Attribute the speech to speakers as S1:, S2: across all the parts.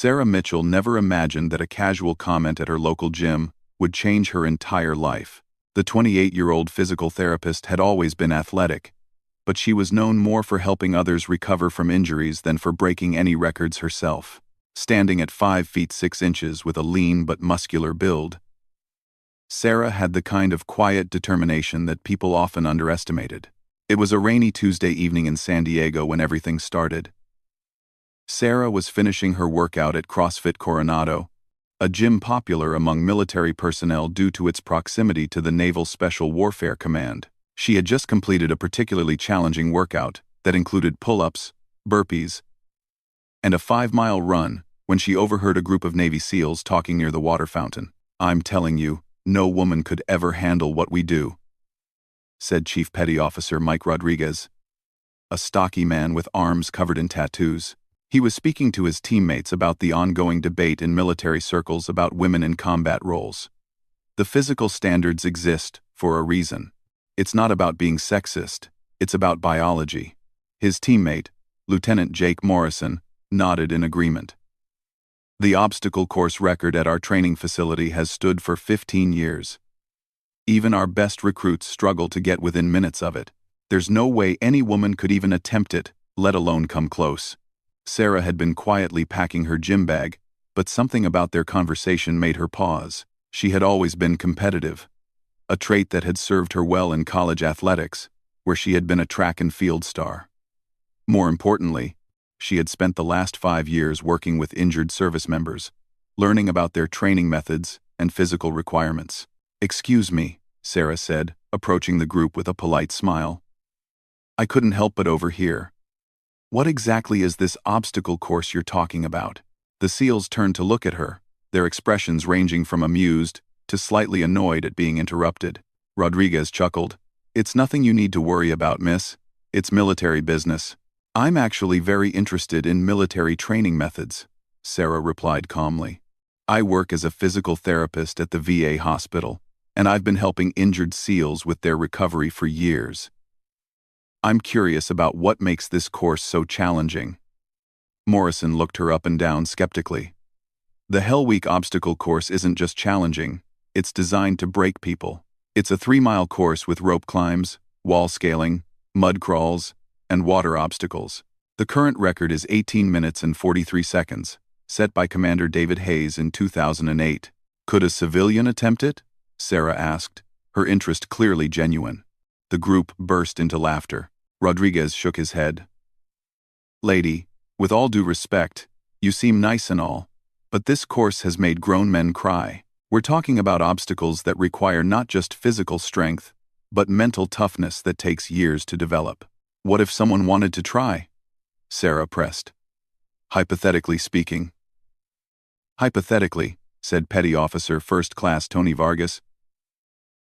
S1: Sarah Mitchell never imagined that a casual comment at her local gym would change her entire life. The 28-year-old physical therapist had always been athletic, but she was known more for helping others recover from injuries than for breaking any records herself. Standing at 5 feet 6 inches with a lean but muscular build, Sarah had the kind of quiet determination that people often underestimated. It was a rainy Tuesday evening in San Diego when everything started. Sarah was finishing her workout at CrossFit Coronado, a gym popular among military personnel due to its proximity to the Naval Special Warfare Command. She had just completed a particularly challenging workout that included pull-ups, burpees, and a 5-mile run when she overheard a group of Navy SEALs talking near the water fountain. "I'm telling you, no woman could ever handle what we do," said Chief Petty Officer Mike Rodriguez, a stocky man with arms covered in tattoos. He was speaking to his teammates about the ongoing debate in military circles about women in combat roles. The physical standards exist for a reason. It's not about being sexist, it's about biology. His teammate, Lieutenant Jake Morrison, nodded in agreement. "The obstacle course record at our training facility has stood for 15 years. Even our best recruits struggle to get within minutes of it. There's no way any woman could even attempt it, let alone come close." Sarah had been quietly packing her gym bag, but something about their conversation made her pause. She had always been competitive, a trait that had served her well in college athletics, where she had been a track and field star. More importantly, she had spent the last 5 years working with injured service members, learning about their training methods and physical requirements. "Excuse me," Sarah said, approaching the group with a polite smile. "I couldn't help but overhear. What exactly is this obstacle course you're talking about?" The SEALs turned to look at her, their expressions ranging from amused to slightly annoyed at being interrupted. Rodriguez chuckled. "It's nothing you need to worry about, miss. It's military business." "I'm actually very interested in military training methods," Sarah replied calmly. "I work as a physical therapist at the VA hospital, and I've been helping injured SEALs with their recovery for years. I'm curious about what makes this course so challenging." Morrison looked her up and down skeptically. "The Hell Week obstacle course isn't just challenging, it's designed to break people. It's a 3-mile course with rope climbs, wall scaling, mud crawls, and water obstacles. The current record is 18 minutes and 43 seconds, set by Commander David Hayes in 2008. "Could a civilian attempt it?" Sarah asked, her interest clearly genuine. The group burst into laughter. Rodriguez shook his head. "Lady, with all due respect, you seem nice and all, but this course has made grown men cry. We're talking about obstacles that require not just physical strength, but mental toughness that takes years to develop. What if someone wanted to try?" Sarah pressed. "Hypothetically speaking." "Hypothetically," said Petty Officer First Class Tony Vargas,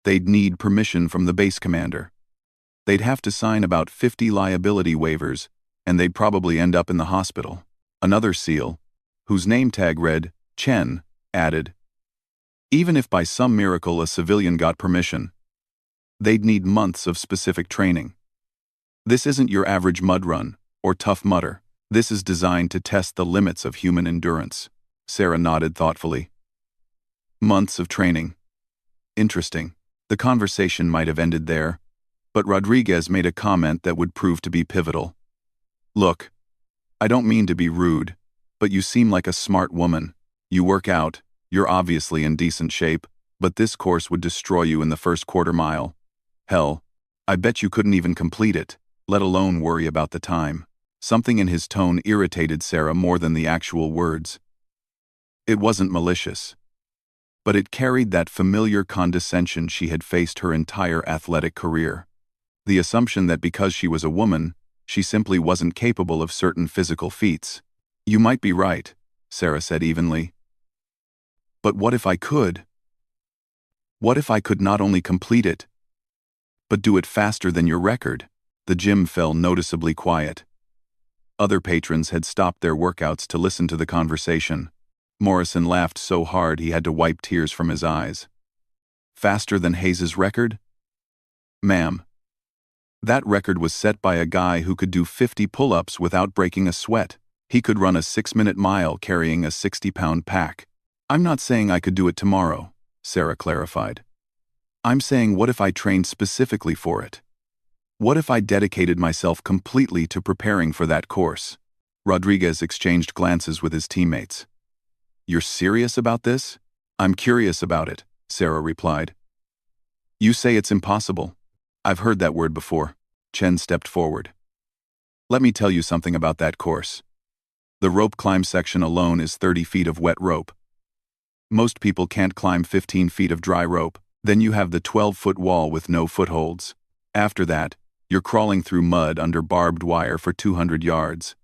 S1: "they'd need permission from the base commander. They'd have to sign about 50 liability waivers, and they'd probably end up in the hospital." Another SEAL, whose name tag read Chen, added, "Even if by some miracle a civilian got permission, they'd need months of specific training. This isn't your average mud run or tough mudder. This is designed to test the limits of human endurance." Sarah nodded thoughtfully. "Months of training. Interesting." The conversation might have ended there, but Rodriguez made a comment that would prove to be pivotal. "Look, I don't mean to be rude, but you seem like a smart woman. You work out, you're obviously in decent shape, but this course would destroy you in the first quarter mile. Hell, I bet you couldn't even complete it, let alone worry about the time." Something in his tone irritated Sarah more than the actual words. It wasn't malicious, but it carried that familiar condescension she had faced her entire athletic career. The assumption that because she was a woman, she simply wasn't capable of certain physical feats. "You might be right," Sarah said evenly. "But what if I could? What if I could not only complete it, but do it faster than your record?" The gym fell noticeably quiet. Other patrons had stopped their workouts to listen to the conversation. Morrison laughed so hard he had to wipe tears from his eyes. "Faster than Hayes's record? Ma'am, that record was set by a guy who could do 50 pull-ups without breaking a sweat. He could run a 6-minute mile carrying a 60-pound pack. I'm not saying I could do it tomorrow, Sarah clarified. I'm saying, what if I trained specifically for it? What if I dedicated myself completely to preparing for that course? Rodriguez exchanged glances with his teammates. You're serious about this? I'm curious about it, Sarah replied. You say it's impossible. I've heard that word before. Chen stepped forward. Let me tell you something about that course. The rope climb section alone is 30 feet of wet rope. Most people can't climb 15 feet of dry rope. Then you have the 12-foot wall with no footholds. After that, you're crawling through mud under barbed wire for 200 yards.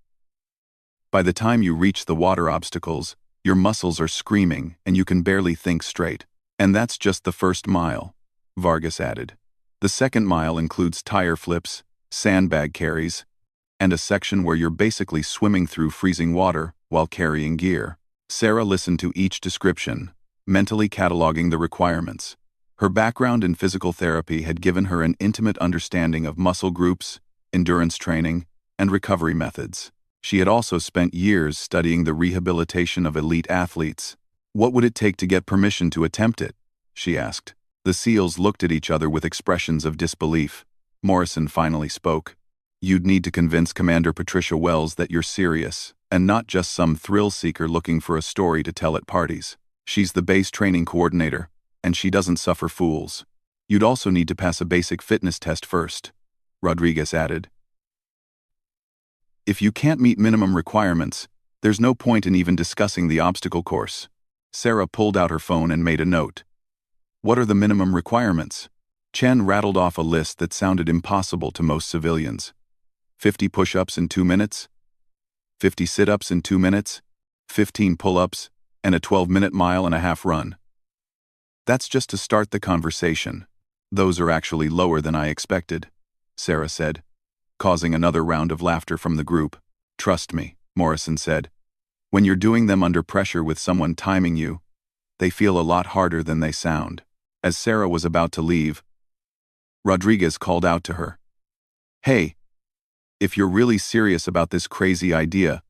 S1: By the time you reach the water obstacles, your muscles are screaming and you can barely think straight. And that's just the first mile, Vargas added. The second mile includes tire flips, sandbag carries, and a section where you're basically swimming through freezing water while carrying gear. Sarah listened to each description, mentally cataloging the requirements. Her background in physical therapy had given her an intimate understanding of muscle groups, endurance training, and recovery methods. She had also spent years studying the rehabilitation of elite athletes. What would it take to get permission to attempt it? She asked. The SEALs looked at each other with expressions of disbelief. Morrison finally spoke. You'd need to convince Commander Patricia Wells that you're serious, and not just some thrill-seeker looking for a story to tell at parties. She's the base training coordinator, and she doesn't suffer fools. You'd also need to pass a basic fitness test first, Rodriguez added. If you can't meet minimum requirements, there's no point in even discussing the obstacle course. Sarah pulled out her phone and made a note. What are the minimum requirements? Chen rattled off a list that sounded impossible to most civilians. 50 push-ups in 2 minutes, 50 sit-ups in 2 minutes, 15 pull-ups, and a 12-minute mile-and-a-half run. That's just to start the conversation. Those are actually lower than I expected, Sarah said, causing another round of laughter from the group. Trust me, Morrison said. When you're doing them under pressure with someone timing you, they feel a lot harder than they sound. As Sarah was about to leave, Rodriguez called out to her. Hey, if you're really serious about this crazy idea,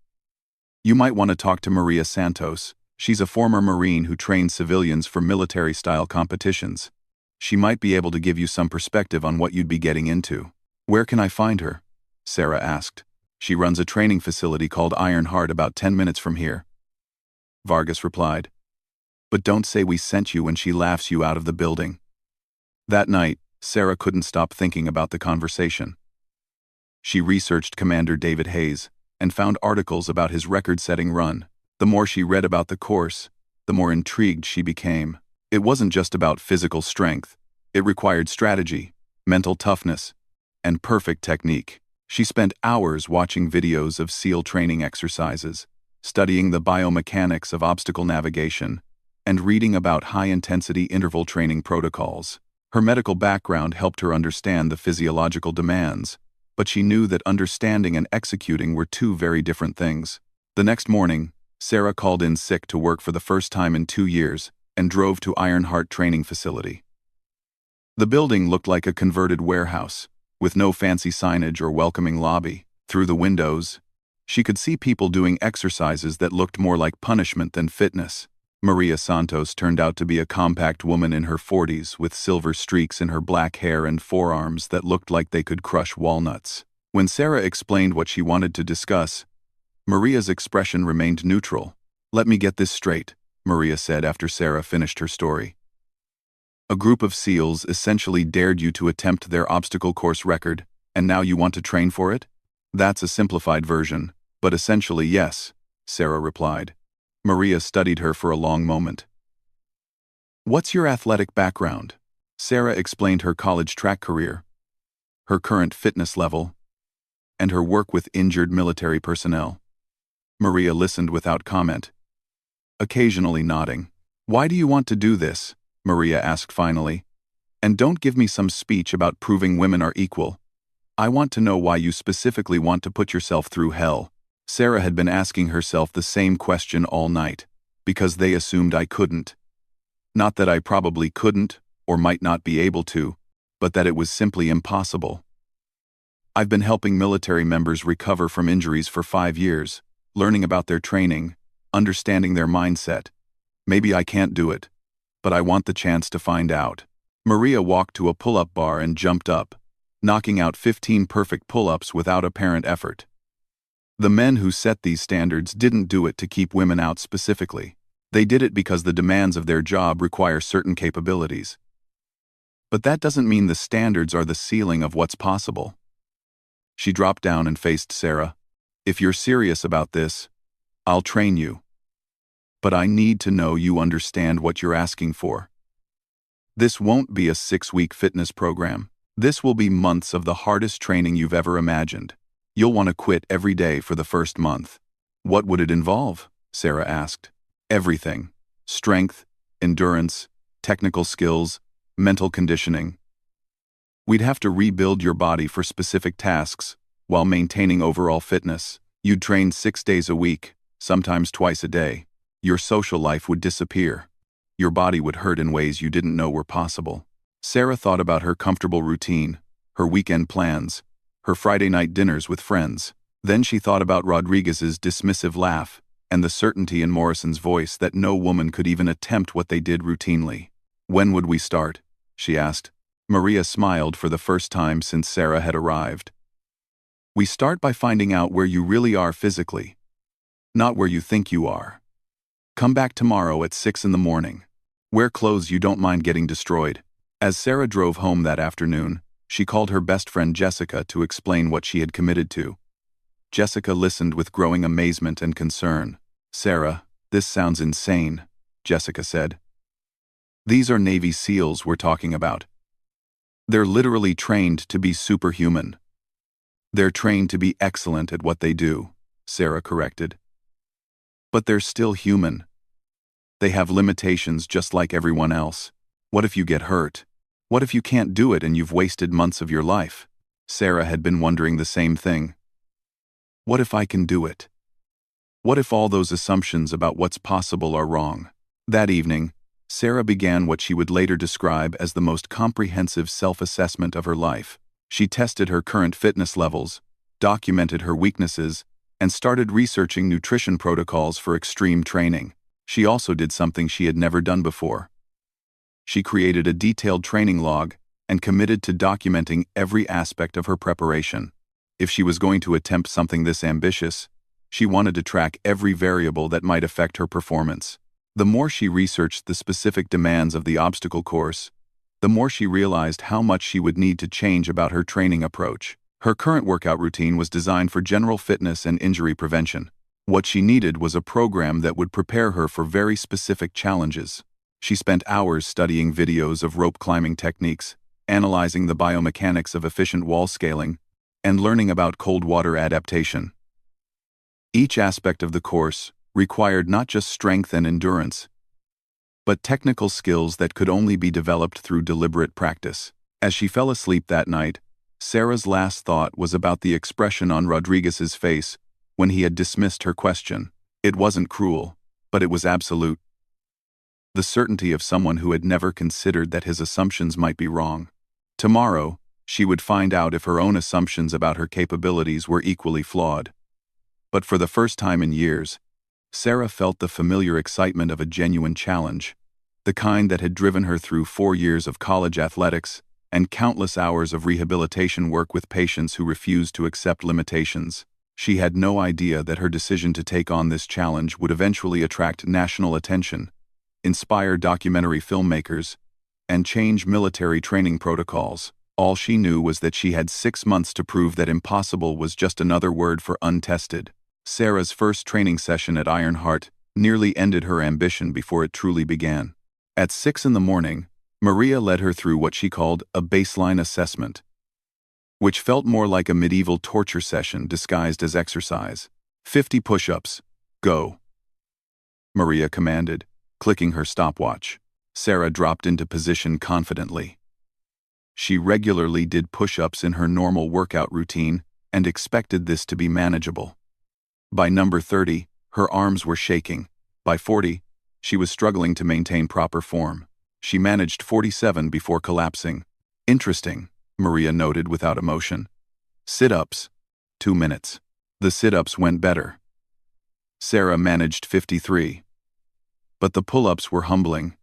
S1: you might want to talk to Maria Santos. She's a former Marine who trains civilians for military-style competitions. She might be able to give you some perspective on what you'd be getting into. Where can I find her? Sarah asked. She runs a training facility called Iron Heart about 10 minutes from here. Vargas replied. But don't say we sent you when she laughs you out of the building. That night, Sarah couldn't stop thinking about the conversation. She researched Commander David Hayes and found articles about his record-setting run. The more she read about the course, the more intrigued she became. It wasn't just about physical strength. It required strategy, mental toughness, and perfect technique. She spent hours watching videos of SEAL training exercises, studying the biomechanics of obstacle navigation, and reading about high-intensity interval training protocols. Her medical background helped her understand the physiological demands, but she knew that understanding and executing were two very different things. The next morning, Sarah called in sick to work for the first time in 2 years and drove to Iron Heart Training Facility. The building looked like a converted warehouse, with no fancy signage or welcoming lobby. Through the windows, she could see people doing exercises that looked more like punishment than fitness. Maria Santos turned out to be a compact woman in her 40s with silver streaks in her black hair and forearms that looked like they could crush walnuts. When Sarah explained what she wanted to discuss, Maria's expression remained neutral. Let me get this straight, Maria said after Sarah finished her story. A group of SEALs essentially dared you to attempt their obstacle course record, and now you want to train for it? That's a simplified version, but essentially yes, Sarah replied. Maria studied her for a long moment. What's your athletic background? Sarah explained her college track career, her current fitness level, and her work with injured military personnel. Maria listened without comment, occasionally nodding. Why do you want to do this? Maria asked finally. And don't give me some speech about proving women are equal. I want to know why you specifically want to put yourself through hell. Sarah had been asking herself the same question all night, because they assumed I couldn't. Not that I probably couldn't, or might not be able to, but that it was simply impossible. I've been helping military members recover from injuries for 5 years, learning about their training, understanding their mindset. Maybe I can't do it, but I want the chance to find out. Maria walked to a pull-up bar and jumped up, knocking out 15 perfect pull-ups without apparent effort. The men who set these standards didn't do it to keep women out specifically. They did it because the demands of their job require certain capabilities. But that doesn't mean the standards are the ceiling of what's possible. She dropped down and faced Sarah. If you're serious about this, I'll train you. But I need to know you understand what you're asking for. This won't be a 6-week fitness program. This will be months of the hardest training you've ever imagined. You'll want to quit every day for the first month. What would it involve? Sarah asked. Everything. Strength, endurance, technical skills, mental conditioning. We'd have to rebuild your body for specific tasks while maintaining overall fitness. You'd train 6 days a week, sometimes twice a day. Your social life would disappear. Your body would hurt in ways you didn't know were possible. Sarah thought about her comfortable routine, her weekend plans, her Friday night dinners with friends. Then she thought about Rodriguez's dismissive laugh and the certainty in Morrison's voice that no woman could even attempt what they did routinely. When would we start? She asked. Maria smiled for the first time since Sarah had arrived. We start by finding out where you really are physically, not where you think you are. Come back tomorrow at 6 in the morning. Wear clothes you don't mind getting destroyed. As Sarah drove home that afternoon, she called her best friend Jessica to explain what she had committed to. Jessica listened with growing amazement and concern. Sarah, this sounds insane, Jessica said. These are Navy SEALs we're talking about. They're literally trained to be superhuman. They're trained to be excellent at what they do, Sarah corrected. But they're still human. They have limitations just like everyone else. What if you get hurt? What if you can't do it and you've wasted months of your life? Sarah had been wondering the same thing. What if I can do it? What if all those assumptions about what's possible are wrong? That evening, Sarah began what she would later describe as the most comprehensive self-assessment of her life. She tested her current fitness levels, documented her weaknesses, and started researching nutrition protocols for extreme training. She also did something she had never done before. She created a detailed training log and committed to documenting every aspect of her preparation. If she was going to attempt something this ambitious, she wanted to track every variable that might affect her performance. The more she researched the specific demands of the obstacle course, the more she realized how much she would need to change about her training approach. Her current workout routine was designed for general fitness and injury prevention. What she needed was a program that would prepare her for very specific challenges. She spent hours studying videos of rope climbing techniques, analyzing the biomechanics of efficient wall scaling, and learning about cold water adaptation. Each aspect of the course required not just strength and endurance, but technical skills that could only be developed through deliberate practice. As she fell asleep that night, Sarah's last thought was about the expression on Rodriguez's face when he had dismissed her question. It wasn't cruel, but it was absolute. The certainty of someone who had never considered that his assumptions might be wrong. Tomorrow, she would find out if her own assumptions about her capabilities were equally flawed. But for the first time in years, Sarah felt the familiar excitement of a genuine challenge, the kind that had driven her through 4 years of college athletics and countless hours of rehabilitation work with patients who refused to accept limitations. She had no idea that her decision to take on this challenge would eventually attract national attention, inspire documentary filmmakers, and change military training protocols. All she knew was that she had 6 months to prove that impossible was just another word for untested. Sarah's first training session at Ironheart nearly ended her ambition before it truly began. At 6 in the morning, Maria led her through what she called a baseline assessment, which felt more like a medieval torture session disguised as exercise. 50 push-ups. Go, Maria commanded, clicking her stopwatch. Sarah dropped into position confidently. She regularly did push-ups in her normal workout routine and expected this to be manageable. By number 30, her arms were shaking. By 40, she was struggling to maintain proper form. She managed 47 before collapsing. Interesting, Maria noted without emotion. Sit-ups. 2 minutes. The sit-ups went better. Sarah managed 53. But the pull-ups were humbling.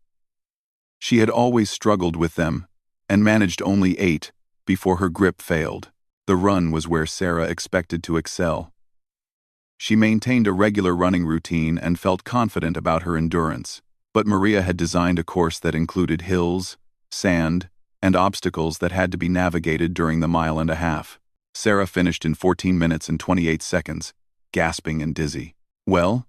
S1: She had always struggled with them, and managed only 8 before her grip failed. The run was where Sarah expected to excel. She maintained a regular running routine and felt confident about her endurance, but Maria had designed a course that included hills, sand, and obstacles that had to be navigated during the mile-and-a-half. Sarah finished in 14 minutes and 28 seconds, gasping and dizzy. "Well?"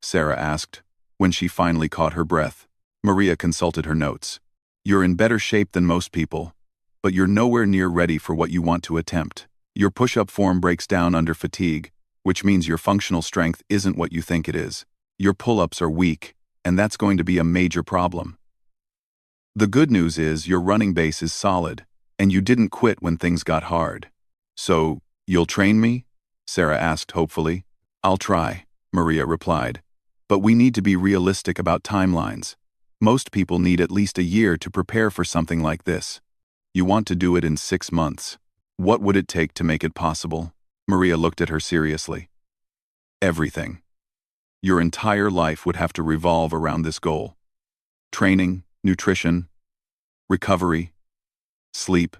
S1: Sarah asked, when she finally caught her breath. Maria consulted her notes. "You're in better shape than most people, but you're nowhere near ready for what you want to attempt. Your push-up form breaks down under fatigue, which means your functional strength isn't what you think it is. Your pull-ups are weak, and that's going to be a major problem. The good news is your running base is solid, and you didn't quit when things got hard. So, you'll train me?" Sarah asked hopefully. "I'll try," Maria replied. "But we need to be realistic about timelines. Most people need at least a year to prepare for something like this. You want to do it in 6 months. What would it take to make it possible?" Maria looked at her seriously. "Everything. Your entire life would have to revolve around this goal. Training, nutrition, recovery, sleep.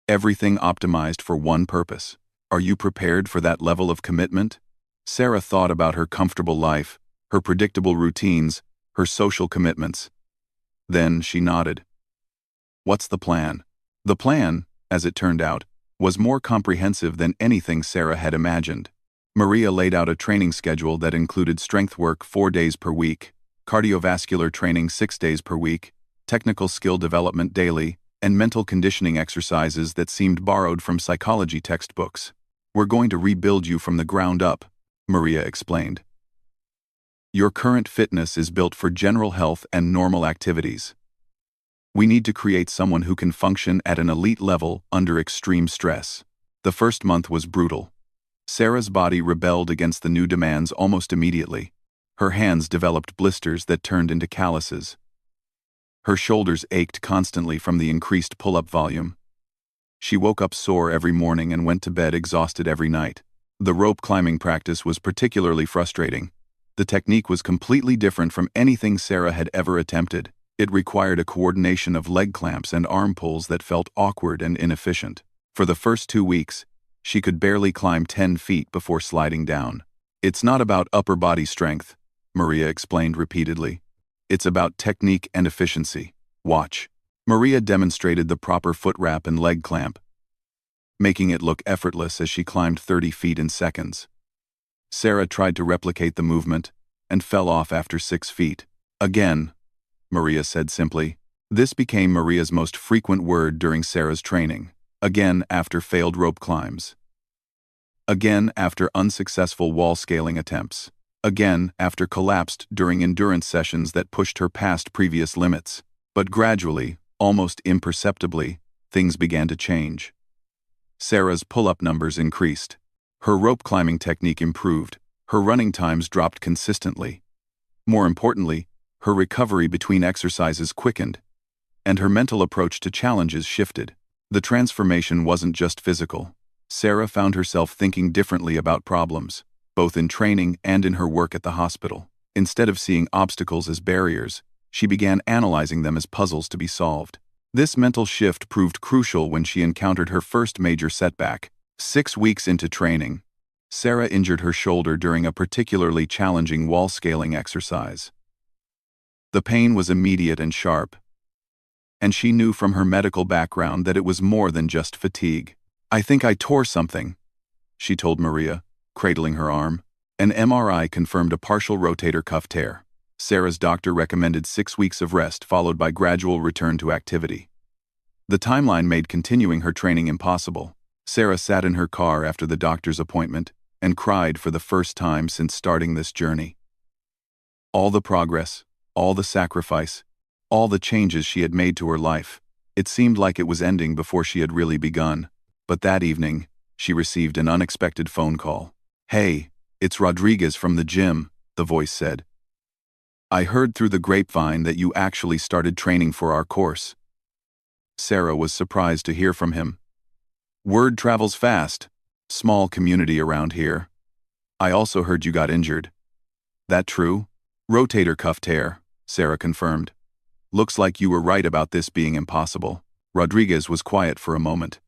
S1: Everything optimized for one purpose. Are you prepared for that level of commitment?" Sarah thought about her comfortable life, her predictable routines, her social commitments. Then she nodded. "What's the plan?" The plan, as it turned out, was more comprehensive than anything Sarah had imagined. Maria laid out a training schedule that included strength work 4 days per week, cardiovascular training 6 days per week, technical skill development daily, and mental conditioning exercises that seemed borrowed from psychology textbooks. "We're going to rebuild you from the ground up," Maria explained. "Your current fitness is built for general health and normal activities. We need to create someone who can function at an elite level under extreme stress." The first month was brutal. Sarah's body rebelled against the new demands almost immediately. Her hands developed blisters that turned into calluses. Her shoulders ached constantly from the increased pull-up volume. She woke up sore every morning and went to bed exhausted every night. The rope climbing practice was particularly frustrating. The technique was completely different from anything Sarah had ever attempted. It required a coordination of leg clamps and arm pulls that felt awkward and inefficient. For the first 2 weeks, she could barely climb 10 feet before sliding down. "It's not about upper body strength," Maria explained repeatedly. "It's about technique and efficiency. Watch." Maria demonstrated the proper foot wrap and leg clamp, making it look effortless as she climbed 30 feet in seconds. Sarah tried to replicate the movement and fell off after 6 feet. "Again," Maria said simply. This became Maria's most frequent word during Sarah's training. Again after failed rope climbs. Again after unsuccessful wall scaling attempts. Again after collapsed during endurance sessions that pushed her past previous limits. But gradually, almost imperceptibly, things began to change. Sarah's pull-up numbers increased. Her rope climbing technique improved. Her running times dropped consistently. More importantly, her recovery between exercises quickened, and her mental approach to challenges shifted. The transformation wasn't just physical. Sarah found herself thinking differently about problems, both in training and in her work at the hospital. Instead of seeing obstacles as barriers, she began analyzing them as puzzles to be solved. This mental shift proved crucial when she encountered her first major setback. 6 weeks into training, Sarah injured her shoulder during a particularly challenging wall scaling exercise. The pain was immediate and sharp, and she knew from her medical background that it was more than just fatigue. "I think I tore something," she told Maria, cradling her arm. An MRI confirmed a partial rotator cuff tear. Sarah's doctor recommended 6 weeks of rest followed by gradual return to activity. The timeline made continuing her training impossible. Sarah sat in her car after the doctor's appointment and cried for the first time since starting this journey. All the progress, all the sacrifice, all the changes she had made to her life, it seemed like it was ending before she had really begun. But that evening, she received an unexpected phone call. "Hey, it's Rodriguez from the gym," the voice said. "I heard through the grapevine that you actually started training for our course." Sarah was surprised to hear from him. "Word travels fast. Small community around here. I also heard you got injured. That true? Rotator cuff tear, Sarah confirmed. Looks like you were right about this being impossible. Rodriguez was quiet for a moment.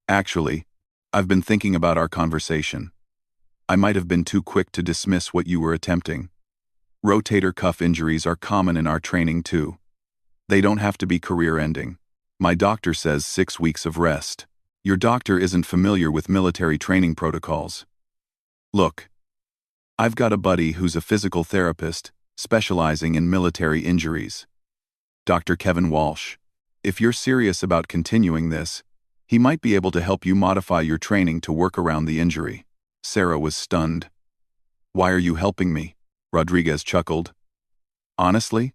S1: Actually, I've been thinking about our conversation. I might have been too quick to dismiss what you were attempting. Rotator cuff injuries are common in our training too. They don't have to be career-ending. My doctor says 6 weeks of rest. Your doctor isn't familiar with military training protocols. Look, I've got a buddy who's a physical therapist, specializing in military injuries. Dr. Kevin Walsh. If you're serious about continuing this, he might be able to help you modify your training to work around the injury. Sarah was stunned. Why are you helping me? Rodriguez chuckled. Honestly?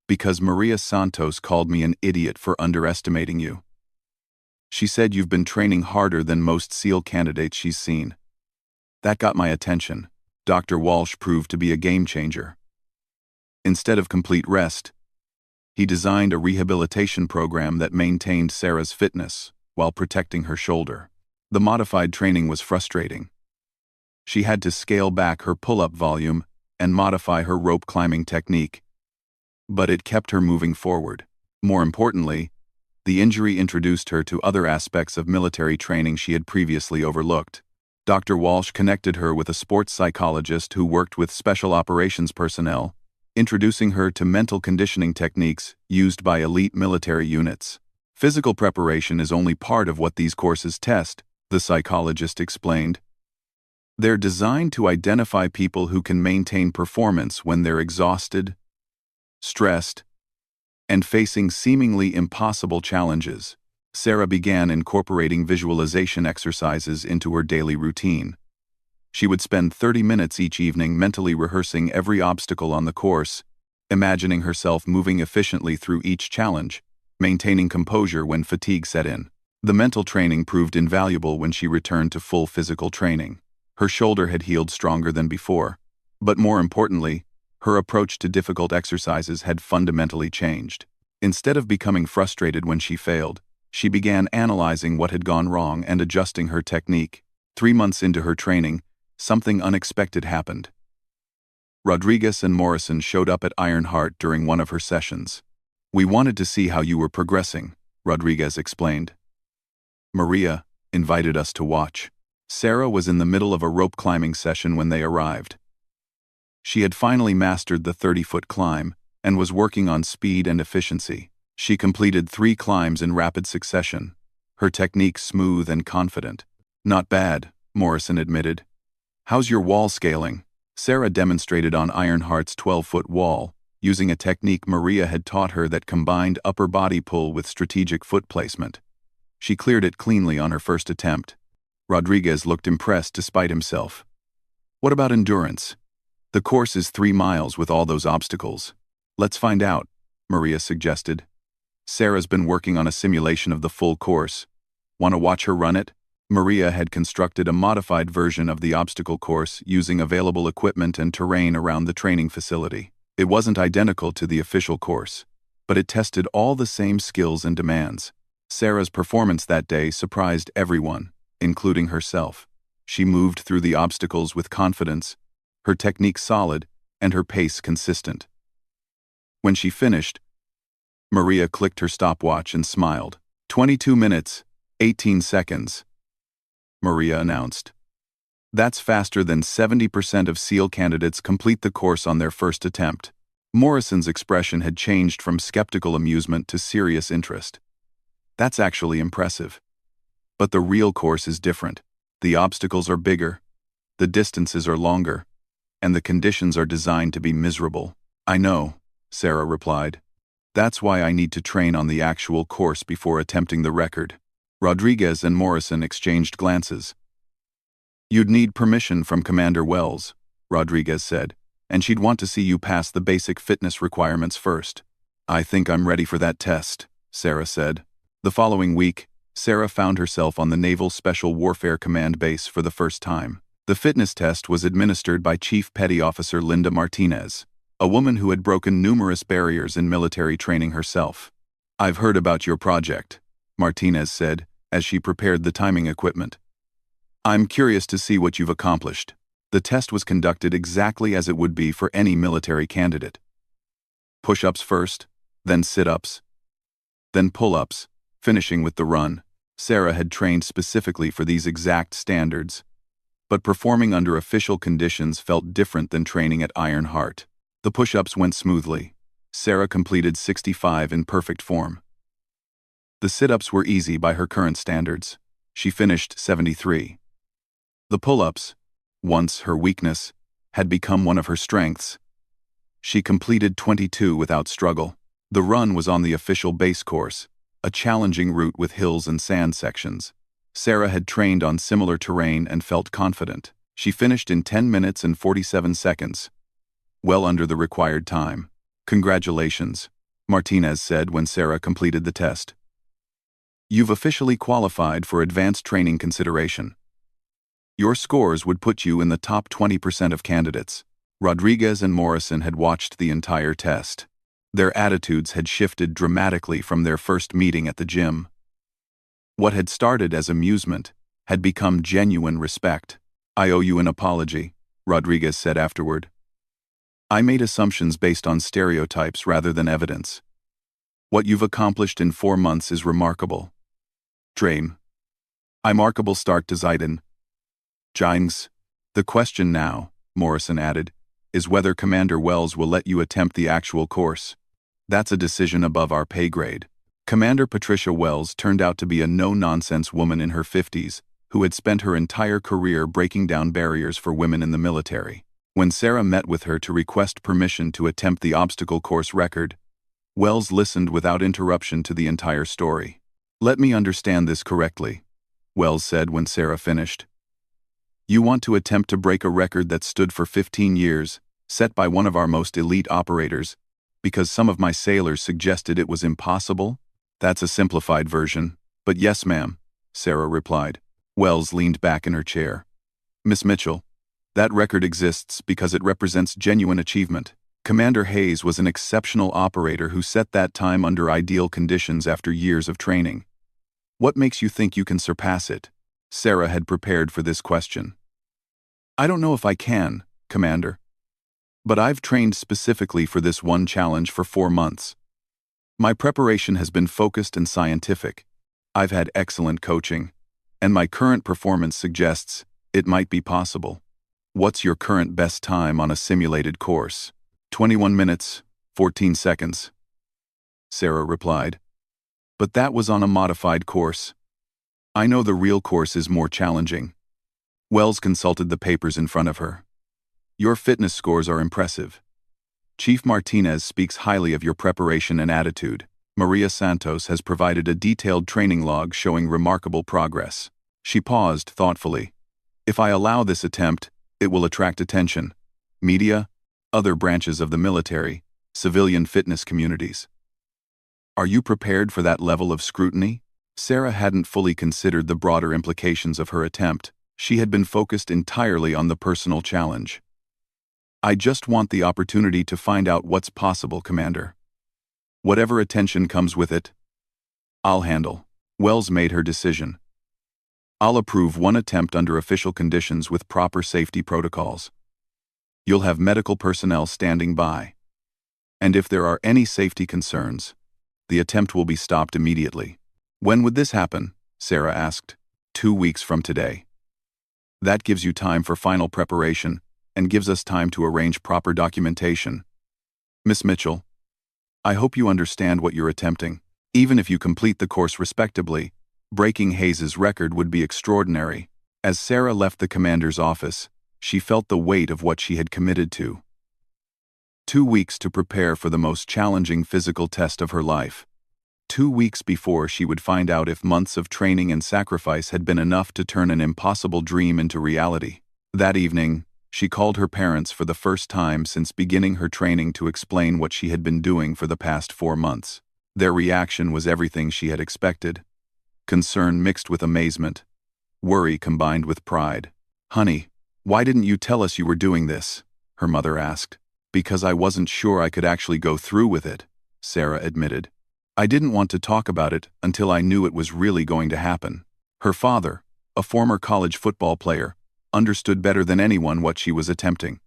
S1: Because Maria Santos called me an idiot for underestimating you. She said you've been training harder than most SEAL candidates she's seen. That got my attention. Dr. Walsh proved to be a game changer. Instead of complete rest, he designed a rehabilitation program that maintained Sarah's fitness while protecting her shoulder. The modified training was frustrating. She had to scale back her pull-up volume and modify her rope climbing technique. But it kept her moving forward. More importantly, the injury introduced her to other aspects of military training she had previously overlooked. Dr. Walsh connected her with a sports psychologist who worked with special operations personnel, introducing her to mental conditioning techniques used by elite military units. Physical preparation is only part of what these courses test, the psychologist explained. They're designed to identify people who can maintain performance when they're exhausted, stressed, and facing seemingly impossible challenges. Sarah began incorporating visualization exercises into her daily routine. She would spend 30 minutes each evening mentally rehearsing every obstacle on the course, imagining herself moving efficiently through each challenge, maintaining composure when fatigue set in. The mental training proved invaluable when she returned to full physical training. Her shoulder had healed stronger than before, but more importantly, her approach to difficult exercises had fundamentally changed. Instead of becoming frustrated when she failed, she began analyzing what had gone wrong and adjusting her technique. 3 months into her training, something unexpected happened. Rodriguez and Morrison showed up at Ironheart during one of her sessions. We wanted to see how you were progressing, Rodriguez explained. Maria invited us to watch. Sarah was in the middle of a rope climbing session when they arrived. She had finally mastered the 30-foot climb and was working on speed and efficiency. She completed 3 climbs in rapid succession, her technique smooth and confident. Not bad, Morrison admitted. How's your wall scaling? Sarah demonstrated on Ironheart's 12-foot wall, using a technique Maria had taught her that combined upper body pull with strategic foot placement. She cleared it cleanly on her first attempt. Rodriguez looked impressed despite himself. What about endurance? The course is 3 miles with all those obstacles. Let's find out, Maria suggested. Sarah's been working on a simulation of the full course. Want to watch her run it? Maria had constructed a modified version of the obstacle course using available equipment and terrain around the training facility. It wasn't identical to the official course, but it tested all the same skills and demands. Sarah's performance that day surprised everyone, including herself. She moved through the obstacles with confidence, her technique solid, and her pace consistent. When she finished, Maria clicked her stopwatch and smiled. 22 minutes, 18 seconds, Maria announced. That's faster than 70% of SEAL candidates complete the course on their first attempt. Morrison's expression had changed from skeptical amusement to serious interest. That's actually impressive. But the real course is different. The obstacles are bigger, the distances are longer, and the conditions are designed to be miserable. I know, Sarah replied. That's why I need to train on the actual course before attempting the record. Rodriguez and Morrison exchanged glances. You'd need permission from Commander Wells, Rodriguez said, and she'd want to see you pass the basic fitness requirements first. I think I'm ready for that test, Sarah said. The following week, Sarah found herself on the Naval Special Warfare Command base for the first time. The fitness test was administered by Chief Petty Officer Linda Martinez, a woman who had broken numerous barriers in military training herself. I've heard about your project, Martinez said, as she prepared the timing equipment. I'm curious to see what you've accomplished. The test was conducted exactly as it would be for any military candidate. Push-ups first, then sit-ups, then pull-ups, finishing with the run. Sarah had trained specifically for these exact standards, but performing under official conditions felt different than training at Iron Heart. The push-ups went smoothly. Sarah completed 65 in perfect form. The sit-ups were easy by her current standards. She finished 73. The pull-ups, once her weakness, had become one of her strengths. She completed 22 without struggle. The run was on the official base course, a challenging route with hills and sand sections. Sarah had trained on similar terrain and felt confident. She finished in 10 minutes and 47 seconds, well under the required time. "Congratulations," Martinez said when Sarah completed the test. "You've officially qualified for advanced training consideration. Your scores would put you in the top 20% of candidates." Rodriguez and Morrison had watched the entire test. Their attitudes had shifted dramatically from their first meeting at the gym. What had started as amusement had become genuine respect. "I owe you an apology," Rodriguez said afterward. "I made assumptions based on stereotypes rather than evidence. What you've accomplished in 4 months is remarkable. Dream. I markable start to Zayden. Jines. The question now," Morrison added, "is whether Commander Wells will let you attempt the actual course. That's a decision above our pay grade." Commander Patricia Wells turned out to be a no-nonsense woman in her 50s who had spent her entire career breaking down barriers for women in the military. When Sarah met with her to request permission to attempt the obstacle course record, Wells listened without interruption to the entire story. "Let me understand this correctly," Wells said when Sarah finished. "You want to attempt to break a record that stood for 15 years, set by one of our most elite operators, because some of my sailors suggested it was impossible?" "That's a simplified version, but yes, ma'am," Sarah replied. Wells leaned back in her chair. "Miss Mitchell, that record exists because it represents genuine achievement. Commander Hayes was an exceptional operator who set that time under ideal conditions after years of training. What makes you think you can surpass it?" Sarah had prepared for this question. "I don't know if I can, Commander. But I've trained specifically for this one challenge for 4 months. My preparation has been focused and scientific. I've had excellent coaching, and my current performance suggests it might be possible." "What's your current best time on a simulated course?" 21 minutes, 14 seconds, Sarah replied. "But that was on a modified course. I know the real course is more challenging." Wells consulted the papers in front of her. "Your fitness scores are impressive. Chief Martinez speaks highly of your preparation and attitude. Maria Santos has provided a detailed training log showing remarkable progress." She paused thoughtfully. "If I allow this attempt, it will attract attention. Media, other branches of the military, civilian fitness communities. Are you prepared for that level of scrutiny?" Sarah hadn't fully considered the broader implications of her attempt. She had been focused entirely on the personal challenge. "I just want the opportunity to find out what's possible, Commander. Whatever attention comes with it, I'll handle." Wells made her decision. "I'll approve one attempt under official conditions with proper safety protocols. You'll have medical personnel standing by. And if there are any safety concerns, the attempt will be stopped immediately." "When would this happen?" Sarah asked. 2 weeks from today. That gives you time for final preparation and gives us time to arrange proper documentation. Miss Mitchell, I hope you understand what you're attempting. Even if you complete the course respectably, breaking Hayes's record would be extraordinary." As Sarah left the commander's office, she felt the weight of what she had committed to. 2 weeks to prepare for the most challenging physical test of her life. 2 weeks before she would find out if months of training and sacrifice had been enough to turn an impossible dream into reality. That evening, she called her parents for the first time since beginning her training to explain what she had been doing for the past 4 months. Their reaction was everything she had expected. Concern mixed with amazement. Worry combined with pride. "Honey, why didn't you tell us you were doing this?" her mother asked. "Because I wasn't sure I could actually go through with it," Sarah admitted. "I didn't want to talk about it until I knew it was really going to happen." Her father, a former college football player, understood better than anyone what she was attempting.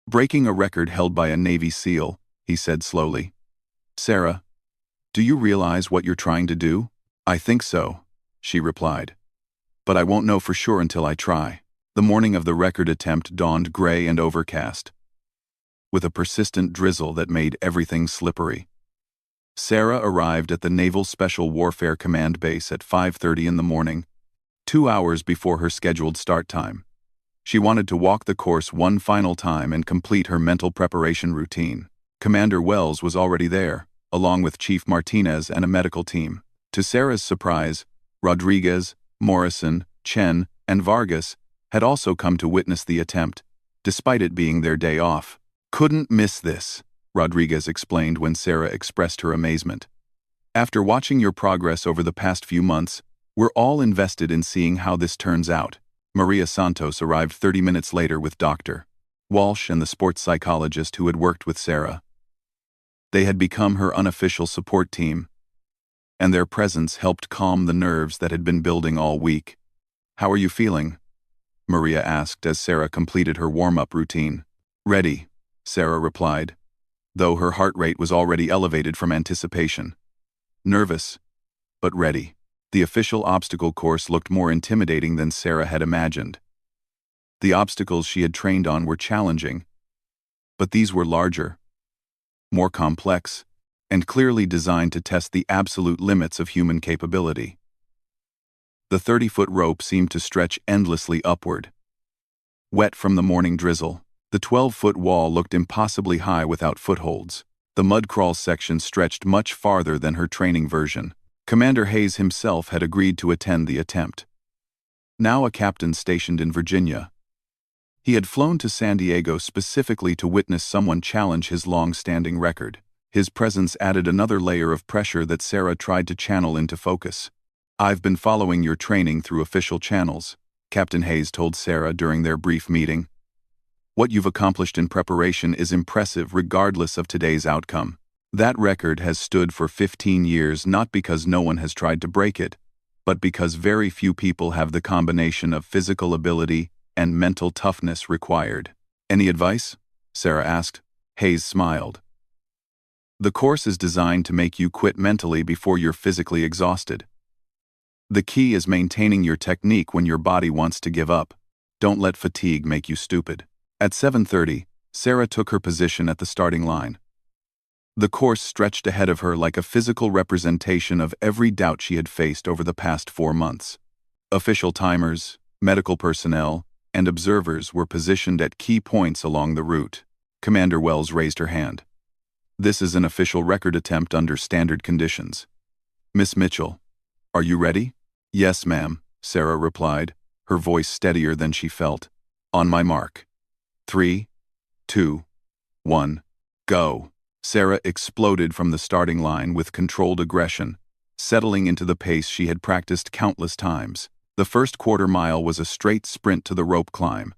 S1: Breaking a record held by a Navy SEAL, he said slowly. Sarah, do you realize what you're trying to do? I think so, she replied. But I won't know for sure until I try. The morning of the record attempt dawned gray and overcast, with a persistent drizzle that made everything slippery. Sarah arrived at the Naval Special Warfare Command Base at 5:30 in the morning, 2 hours before her scheduled start time. She wanted to walk the course one final time and complete her mental preparation routine. Commander Wells was already there, along with Chief Martinez and a medical team. To Sarah's surprise, Rodriguez, Morrison, Chen, and Vargas had also come to witness the attempt, despite it being their day off. Couldn't miss this, Rodriguez explained when Sarah expressed her amazement. After watching your progress over the past few months, we're all invested in seeing how this turns out. Maria Santos arrived 30 minutes later with Dr. Walsh and the sports psychologist who had worked with Sarah. They had become her unofficial support team, and their presence helped calm the nerves that had been building all week. How are you feeling? Maria asked as Sarah completed her warm-up routine. Ready, Sarah replied, though her heart rate was already elevated from anticipation. Nervous, but ready. The official obstacle course looked more intimidating than Sarah had imagined. The obstacles she had trained on were challenging, but these were larger, more complex, and clearly designed to test the absolute limits of human capability. The 30-foot rope seemed to stretch endlessly upward. Wet from the morning drizzle, the 12-foot wall looked impossibly high without footholds. The mud crawl section stretched much farther than her training version. Commander Hayes himself had agreed to attend the attempt. Now a captain stationed in Virginia, he had flown to San Diego specifically to witness someone challenge his long-standing record. His presence added another layer of pressure that Sarah tried to channel into focus. I've been following your training through official channels, Captain Hayes told Sarah during their brief meeting. What you've accomplished in preparation is impressive regardless of today's outcome. That record has stood for 15 years not because no one has tried to break it, but because very few people have the combination of physical ability and mental toughness required. Any advice? Sarah asked. Hayes smiled. The course is designed to make you quit mentally before you're physically exhausted. The key is maintaining your technique when your body wants to give up. Don't let fatigue make you stupid. At 7:30, Sarah took her position at the starting line. The course stretched ahead of her like a physical representation of every doubt she had faced over the past 4 months. Official timers, medical personnel, and observers were positioned at key points along the route. Commander Wells raised her hand. This is an official record attempt under standard conditions. Miss Mitchell, are you ready? Yes, ma'am, Sarah replied, her voice steadier than she felt. On my mark. 3, 2, 1, go. Sarah exploded from the starting line with controlled aggression, settling into the pace she had practiced countless times. The first quarter mile was a straight sprint to the rope climb,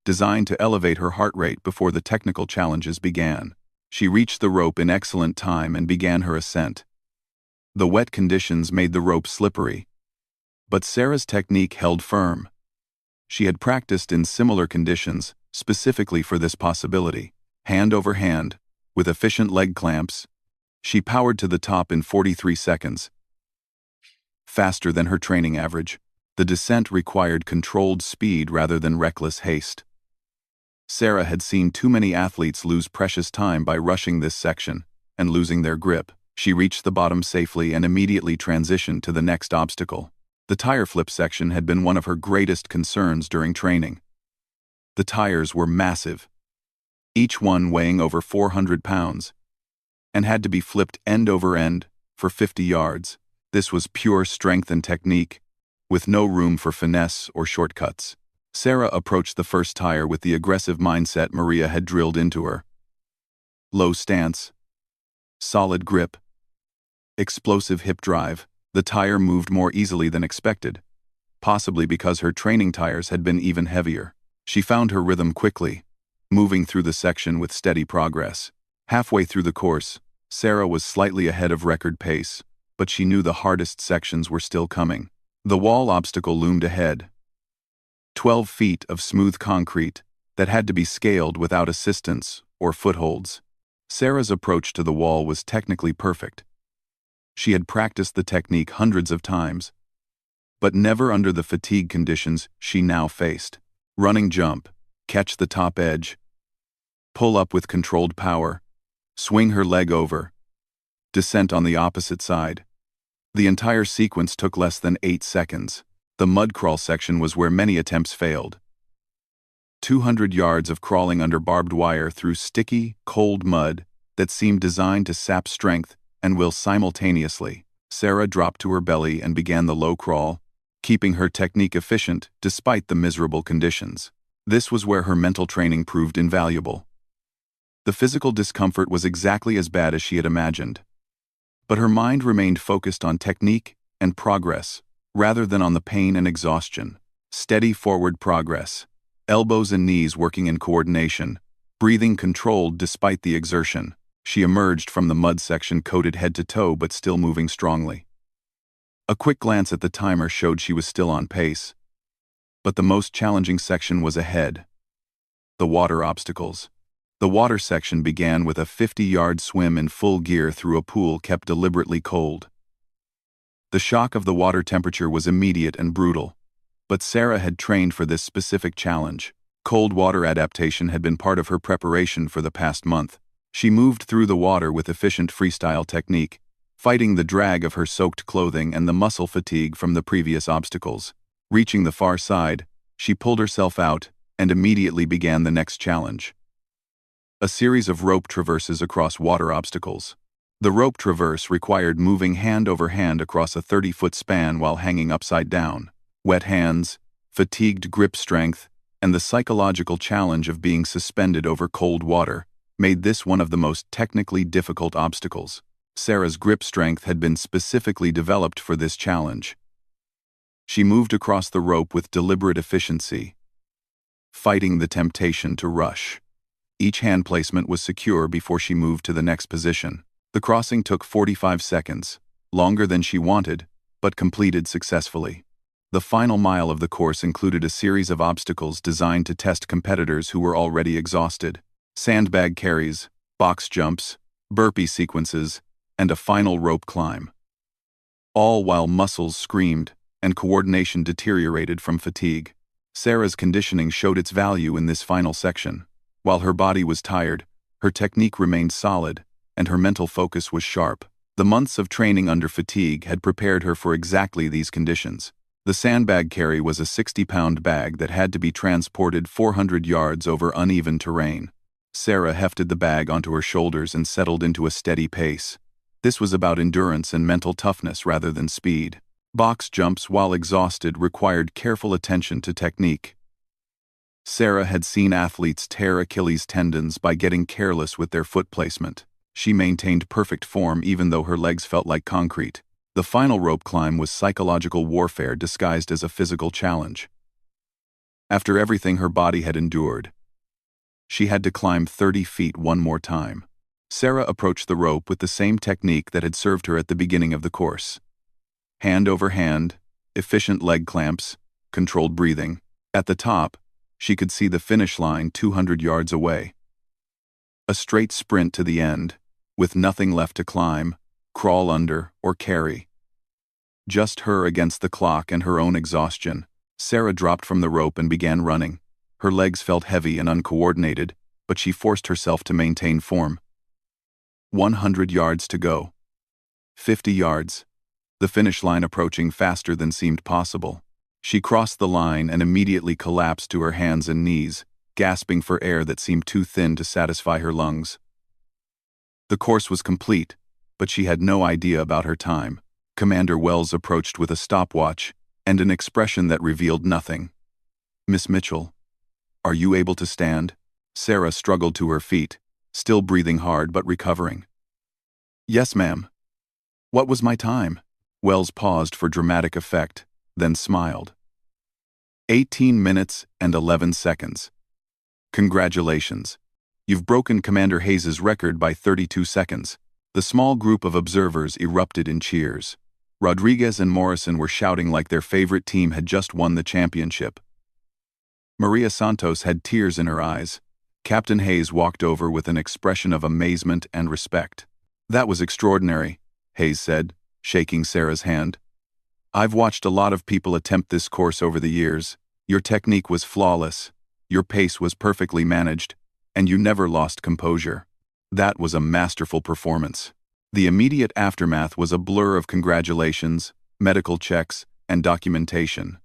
S1: designed to elevate her heart rate before the technical challenges began. She reached the rope in excellent time and began her ascent. The wet conditions made the rope slippery, but Sarah's technique held firm. She had practiced in similar conditions, specifically for this possibility. Hand over hand, with efficient leg clamps, she powered to the top in 43 seconds, faster than her training average. The descent required controlled speed rather than reckless haste. Sarah had seen too many athletes lose precious time by rushing this section and losing their grip. She reached the bottom safely and immediately transitioned to the next obstacle. The tire flip section had been one of her greatest concerns during training. The tires were massive, each one weighing over 400 pounds, and had to be flipped end over end for 50 yards. This was pure strength and technique, with no room for finesse or shortcuts. Sarah approached the first tire with the aggressive mindset Maria had drilled into her. Low stance, solid grip, explosive hip drive. The tire moved more easily than expected, possibly because her training tires had been even heavier. She found her rhythm quickly, moving through the section with steady progress. Halfway through the course, Sarah was slightly ahead of record pace, but she knew the hardest sections were still coming. The wall obstacle loomed ahead, 12 feet of smooth concrete that had to be scaled without assistance or footholds. Sarah's approach to the wall was technically perfect. She had practiced the technique hundreds of times, but never under the fatigue conditions she now faced. Running jump, catch the top edge, pull up with controlled power, swing her leg over, descent on the opposite side. The entire sequence took less than 8 seconds. The mud crawl section was where many attempts failed. 200 yards of crawling under barbed wire through sticky, cold mud that seemed designed to sap strength and will simultaneously. Sarah dropped to her belly and began the low crawl, keeping her technique efficient despite the miserable conditions. This was where her mental training proved invaluable. The physical discomfort was exactly as bad as she had imagined, but her mind remained focused on technique and progress, rather than on the pain and exhaustion. Steady forward progress, elbows and knees working in coordination, breathing controlled despite the exertion. She emerged from the mud section coated head to toe but still moving strongly. A quick glance at the timer showed she was still on pace, but the most challenging section was ahead. The water obstacles. The water section began with a 50-yard swim in full gear through a pool kept deliberately cold. The shock of the water temperature was immediate and brutal, but Sarah had trained for this specific challenge. Cold water adaptation had been part of her preparation for the past month. She moved through the water with efficient freestyle technique, fighting the drag of her soaked clothing and the muscle fatigue from the previous obstacles. Reaching the far side, she pulled herself out and immediately began the next challenge. A series of rope traverses across water obstacles. The rope traverse required moving hand over hand across a 30-foot span while hanging upside down. Wet hands, fatigued grip strength, and the psychological challenge of being suspended over cold water made this one of the most technically difficult obstacles. Sarah's grip strength had been specifically developed for this challenge. She moved across the rope with deliberate efficiency, fighting the temptation to rush. Each hand placement was secure before she moved to the next position. The crossing took 45 seconds, longer than she wanted, but completed successfully. The final mile of the course included a series of obstacles designed to test competitors who were already exhausted. Sandbag carries, box jumps, burpee sequences, and a final rope climb. All while muscles screamed and coordination deteriorated from fatigue. Sarah's conditioning showed its value in this final section. While her body was tired, her technique remained solid, and her mental focus was sharp. The months of training under fatigue had prepared her for exactly these conditions. The sandbag carry was a 60-pound bag that had to be transported 400 yards over uneven terrain. Sarah hefted the bag onto her shoulders and settled into a steady pace. This was about endurance and mental toughness rather than speed. Box jumps, while exhausted, required careful attention to technique. Sarah had seen athletes tear Achilles tendons by getting careless with their foot placement. She maintained perfect form even though her legs felt like concrete. The final rope climb was psychological warfare disguised as a physical challenge. After everything her body had endured, she had to climb 30 feet one more time. Sarah approached the rope with the same technique that had served her at the beginning of the course. Hand over hand, efficient leg clamps, controlled breathing. At the top, she could see the finish line 200 yards away. A straight sprint to the end, with nothing left to climb, crawl under, or carry. Just her against the clock and her own exhaustion. Sarah dropped from the rope and began running. Her legs felt heavy and uncoordinated, but she forced herself to maintain form. 100 yards to go. 50 yards. The finish line approaching faster than seemed possible. She crossed the line and immediately collapsed to her hands and knees, gasping for air that seemed too thin to satisfy her lungs. The course was complete, but she had no idea about her time. Commander Wells approached with a stopwatch and an expression that revealed nothing. "Miss Mitchell, are you able to stand?" Sarah struggled to her feet, still breathing hard but recovering. "Yes, ma'am." "What was my time?" Wells paused for dramatic effect, then smiled. 18 minutes and 11 seconds. "Congratulations. You've broken Commander Hayes's record by 32 seconds. The small group of observers erupted in cheers. Rodriguez and Morrison were shouting like their favorite team had just won the championship. Maria Santos had tears in her eyes. Captain Hayes walked over with an expression of amazement and respect. "That was extraordinary," Hayes said, shaking Sarah's hand. "I've watched a lot of people attempt this course over the years. Your technique was flawless, your pace was perfectly managed, and you never lost composure. That was a masterful performance." The immediate aftermath was a blur of congratulations, medical checks, and documentation.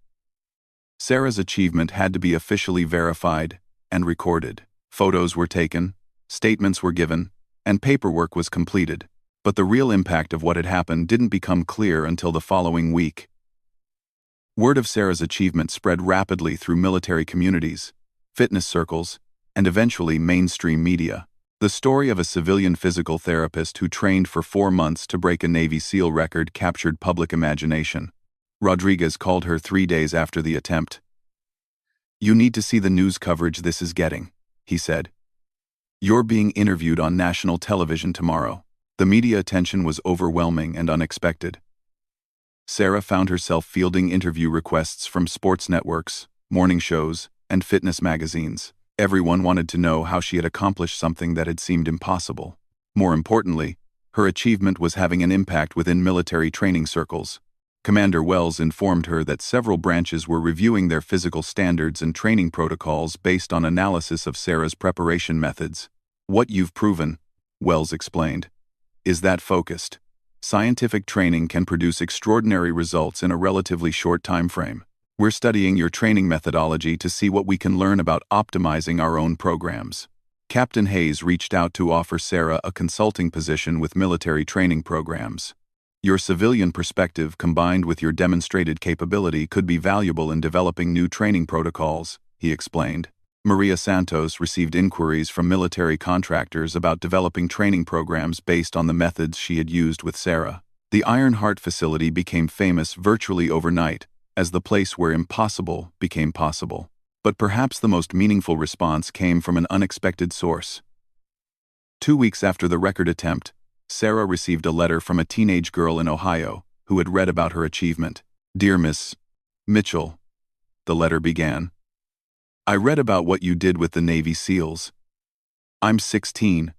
S1: Sarah's achievement had to be officially verified and recorded. Photos were taken, statements were given, and paperwork was completed. But the real impact of what had happened didn't become clear until the following week. Word of Sarah's achievement spread rapidly through military communities, fitness circles, and eventually mainstream media. The story of a civilian physical therapist who trained for 4 months to break a Navy SEAL record captured public imagination. Rodriguez called her 3 days after the attempt. "You need to see the news coverage this is getting," he said. "You're being interviewed on national television tomorrow." The media attention was overwhelming and unexpected. Sarah found herself fielding interview requests from sports networks, morning shows, and fitness magazines. Everyone wanted to know how she had accomplished something that had seemed impossible. More importantly, her achievement was having an impact within military training circles. Commander Wells informed her that several branches were reviewing their physical standards and training protocols based on analysis of Sarah's preparation methods. "What you've proven," Wells explained, "is that focused, scientific training can produce extraordinary results in a relatively short time frame. We're studying your training methodology to see what we can learn about optimizing our own programs." Captain Hayes reached out to offer Sarah a consulting position with military training programs. "Your civilian perspective combined with your demonstrated capability could be valuable in developing new training protocols," he explained. Maria Santos received inquiries from military contractors about developing training programs based on the methods she had used with Sarah. The Iron Heart facility became famous virtually overnight, as the place where impossible became possible. But perhaps the most meaningful response came from an unexpected source. 2 weeks after the record attempt, Sarah received a letter from a teenage girl in Ohio who had read about her achievement. "Dear Miss Mitchell," the letter began, "I read about what you did with the Navy SEALs. I'm 16,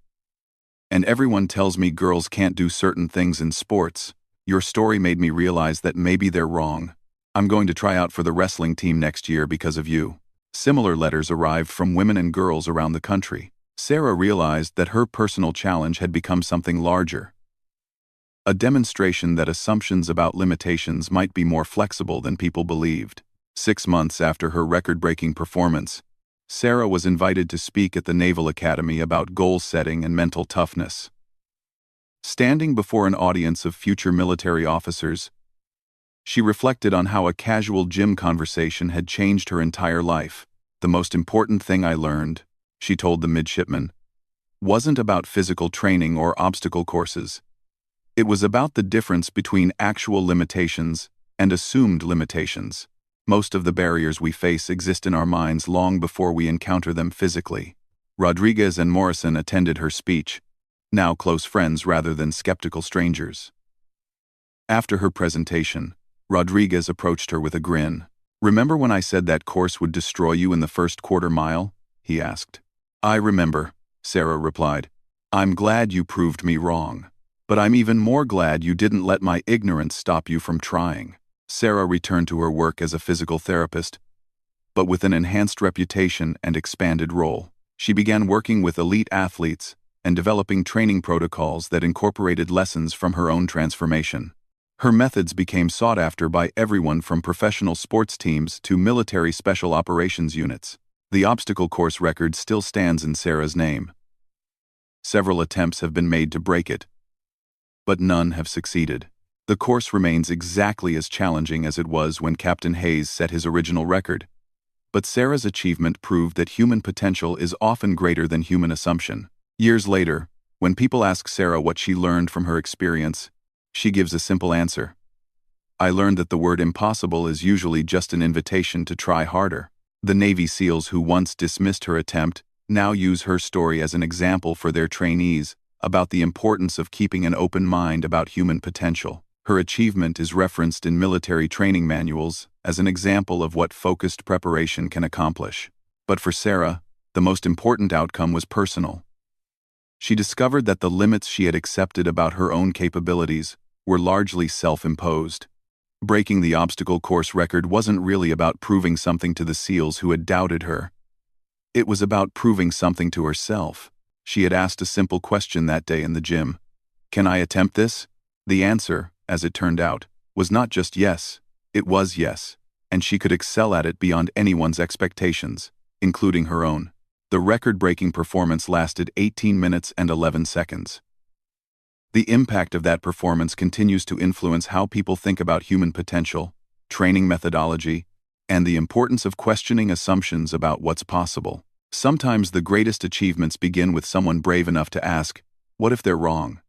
S1: and everyone tells me girls can't do certain things in sports. Your story made me realize that maybe they're wrong. I'm going to try out for the wrestling team next year because of you." Similar letters arrived from women and girls around the country. Sarah realized that her personal challenge had become something larger. A demonstration that assumptions about limitations might be more flexible than people believed. 6 months after her record-breaking performance, Sarah was invited to speak at the Naval Academy about goal setting and mental toughness. Standing before an audience of future military officers, she reflected on how a casual gym conversation had changed her entire life. "The most important thing I learned," she told the midshipmen, "wasn't about physical training or obstacle courses. It was about the difference between actual limitations and assumed limitations. Most of the barriers we face exist in our minds long before we encounter them physically." Rodriguez and Morrison attended her speech, now close friends rather than skeptical strangers. After her presentation, Rodriguez approached her with a grin. "Remember when I said that course would destroy you in the first quarter mile?" he asked. "I remember," Sarah replied. "I'm glad you proved me wrong. But I'm even more glad you didn't let my ignorance stop you from trying." Sarah returned to her work as a physical therapist, but with an enhanced reputation and expanded role. She began working with elite athletes and developing training protocols that incorporated lessons from her own transformation. Her methods became sought after by everyone from professional sports teams to military special operations units. The obstacle course record still stands in Sarah's name. Several attempts have been made to break it, but none have succeeded. The course remains exactly as challenging as it was when Captain Hayes set his original record. But Sarah's achievement proved that human potential is often greater than human assumption. Years later, when people ask Sarah what she learned from her experience, she gives a simple answer. "I learned that the word impossible is usually just an invitation to try harder." The Navy SEALs who once dismissed her attempt now use her story as an example for their trainees about the importance of keeping an open mind about human potential. Her achievement is referenced in military training manuals as an example of what focused preparation can accomplish. But for Sarah, the most important outcome was personal. She discovered that the limits she had accepted about her own capabilities were largely self-imposed. Breaking the obstacle course record wasn't really about proving something to the SEALs who had doubted her. It was about proving something to herself. She had asked a simple question that day in the gym. "Can I attempt this?" The answer, as it turned out, was not just yes, it was yes, and she could excel at it beyond anyone's expectations, including her own. The record-breaking performance lasted 18 minutes and 11 seconds. The impact of that performance continues to influence how people think about human potential, training methodology, and the importance of questioning assumptions about what's possible. Sometimes the greatest achievements begin with someone brave enough to ask, "What if they're wrong?"